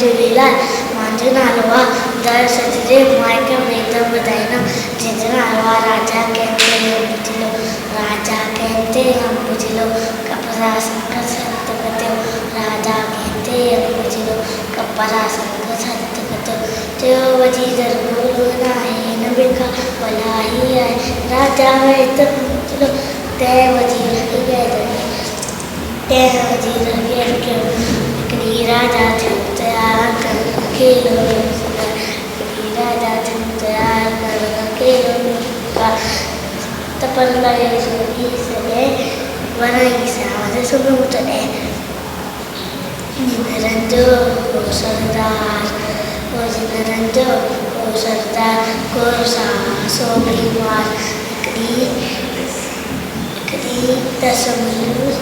झूलेलाल। मुंहिंजो नालो आहे दर सचदेव। मां हिकु वेद ॿुधाईंदमि जंहिंजो नालो आहे राजा कंहिंते अंब जिलो। राजा कंहिंते अंब जिलो कपरा संग संत कतियो। राजा कंहिंते अंब जिलो कपरा संग संत कतियो। चयो वजीर गोलो नाहे हिन बिखा भला ही आहे। राजा वेद जिलो तंहिं वजीर हिकिड़ी राजा थियो तयार कर अकेलो हिकिड़ी राजा थियो तयार कर अकेलो तपर लॻे सुनी सॼे वणई सावध सुनो तॾहिं जिनरनि जो हो सरदार हो जिनरनि जो हो सरदार गोर सां सोभरी मार हिकिड़ी दस मिलूं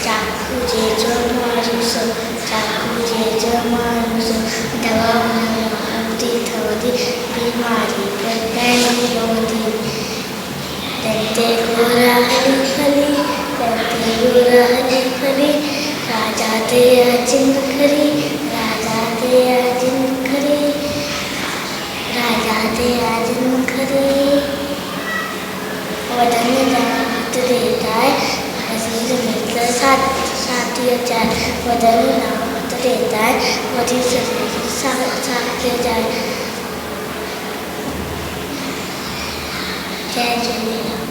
चाकू जे जो मारूसो चाकू जे जो मारूसो दवा हल्दी ठहंदी बीमारी पइजी रहंदी। तंहिंते गोरा हली खली तंहिंते गोरा हली खली राजा ते अचिन खरी राजा ते अचिन खरी राजा ते अचिन खरी। वॾनि जा हथ देता है वज़ीर मित्र साथी अचाए। वॾनि जा हथ देता है वज़ीर साथी अचाए। जय झूलेलाल।